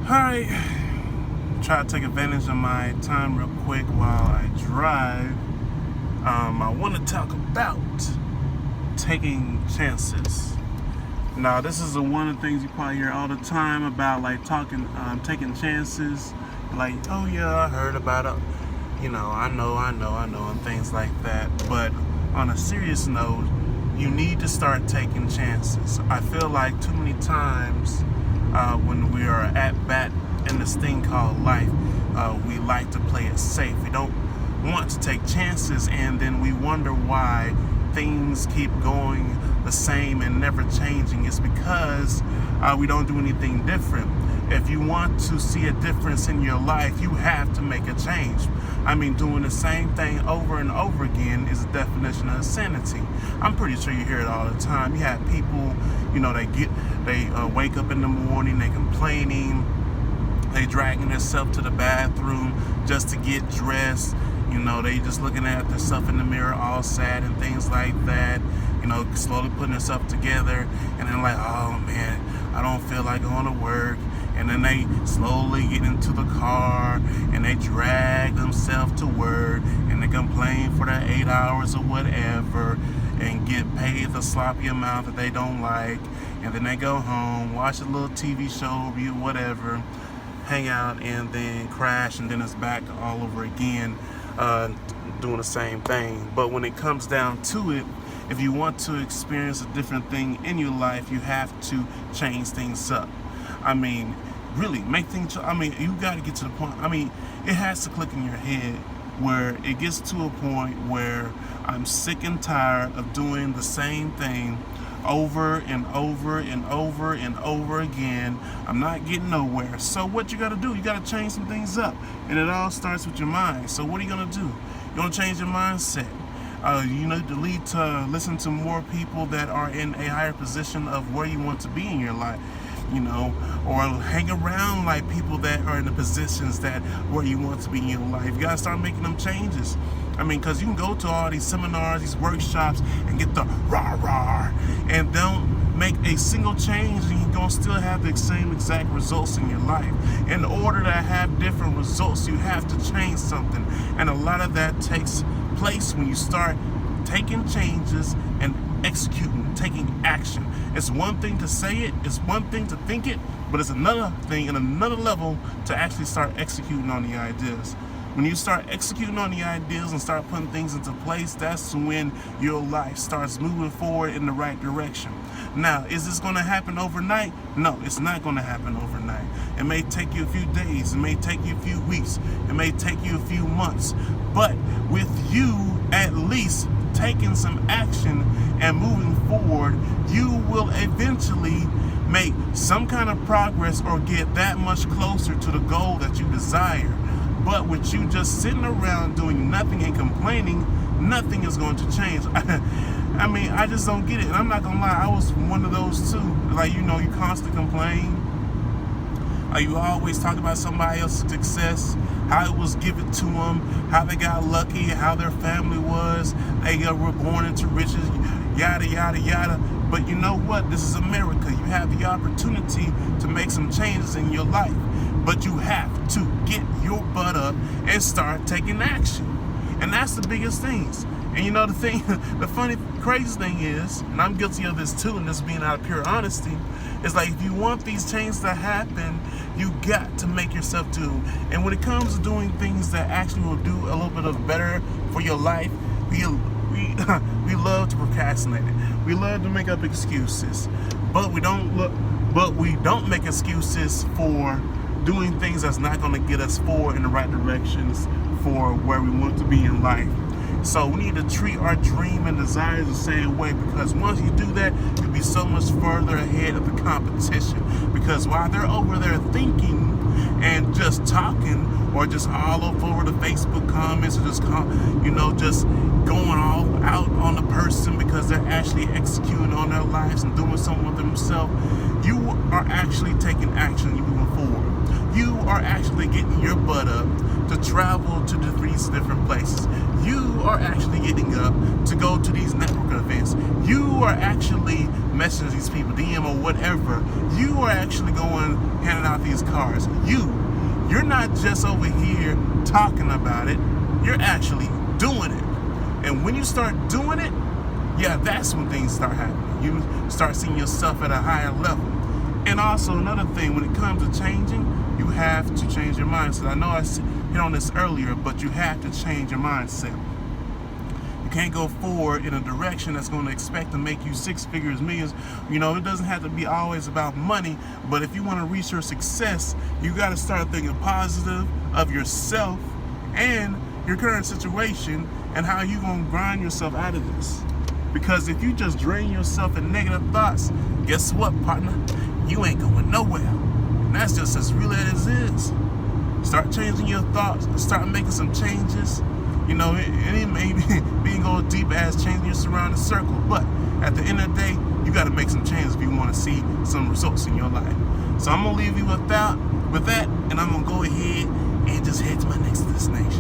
Alright, try to take advantage of my time real quick while I drive. I want to talk about taking chances. Now, this is one of the things you probably hear all the time about, like taking chances. Like, oh yeah, I heard about it. I know, and things like that. But on a serious note, you need to start taking chances. I feel like too many times when we are at bat in this thing called life, we like to play it safe. We don't want to take chances, and then we wonder why things keep going the same and never changing. It's because we don't do anything different. If you want to see a difference in your life, you have to make a change. I mean, doing the same thing over and over again is a definition of insanity. I'm pretty sure you hear it all the time. You have people, they wake up in the morning, they complaining, they dragging themselves to the bathroom just to get dressed. They just looking at themselves in the mirror all sad and things like that. Slowly putting themselves together, and then like, oh man, I don't feel like going to work. And then they slowly get into the car and they drag themselves to work and they complain for their 8 hours or whatever and get paid the sloppy amount that they don't like. And then they go home, watch a little TV show, review whatever, hang out, and then crash, and then it's back all over again, doing the same thing. But when it comes down to it, if you want to experience a different thing in your life, you have to change things up. I mean, really make things. You got to get to the point. It has to click in your head where it gets to a point where I'm sick and tired of doing the same thing over and over and over and over again. I'm not getting nowhere. So what you got to do? You got to change some things up, and it all starts with your mind. So what are you gonna do? You're gonna change your mindset. You need to listen to more people that are in a higher position of where you want to be in your life, or hang around like people that are in the positions that where you want to be in your life. You gotta start making them changes. Because you can go to all these seminars, these workshops, and get the rah-rah, and don't make a single change, and you're gonna still have the same exact results in your life. In order to have different results, you have to change something, and a lot of that takes place when you start taking changes and executing, taking action. It's one thing to say it, it's one thing to think it, but it's another thing and another level to actually start executing on the ideas. When you start executing on the ideas and start putting things into place, that's when your life starts moving forward in the right direction. Now, is this going to happen overnight? No, it's not going to happen overnight. It may take you a few days. It may take you a few weeks. It may take you a few months. But with you at least taking some action and moving forward, you will eventually make some kind of progress or get that much closer to the goal that you desire. But with you just sitting around doing nothing and complaining, nothing is going to change. I just don't get it. And I'm not going to lie, I was one of those too. Like, you constantly complain. You always talk about somebody else's success, how it was given to them, how they got lucky, how their family was, they were born into riches, yada, yada, yada. But you know what? This is America. You have the opportunity to make some changes in your life. But you have to get your butt up and start taking action. And that's the biggest things. And the funny, crazy thing is, and I'm guilty of this too, and this being out of pure honesty, is like if you want these changes to happen, you got to make yourself do. And when it comes to doing things that actually will do a little bit of better for your life, we love to procrastinate it. We love to make up excuses, but we don't make excuses for doing things that's not going to get us forward in the right directions for where we want to be in life. So we need to treat our dream and desires the same way, because once you do that, you'll be so much further ahead of the competition. Because while they're over there thinking and just talking, or just all over the Facebook comments, or just just going all out on the person because they're actually executing on their lives and doing something with themselves, you are actually taking action. You're moving forward. You are actually getting your butt up to travel to these different places. You are actually getting up to go to these network events. You are actually messaging these people, DM or whatever. You are actually going, handing out these cards. You're not just over here talking about it. You're actually doing it. And when you start doing it, yeah, that's when things start happening. You start seeing yourself at a higher level. And also another thing, when it comes to changing, you have to change your mindset. I know I hit on this earlier, but you have to change your mindset. You can't go forward in a direction that's going to expect to make you six figures, millions. You know, it doesn't have to be always about money, but if you want to reach your success, you got to start thinking positive of yourself and your current situation and how you going to grind yourself out of this. Because if you just drain yourself in negative thoughts, guess what, partner? You ain't going nowhere. And that's just as real as it is. Start changing your thoughts. Start making some changes. You know, it may be go deep as changing your surrounding circle. But at the end of the day, you got to make some changes if you want to see some results in your life. So I'm going to leave you with that, and I'm going to go ahead and just head to my next destination.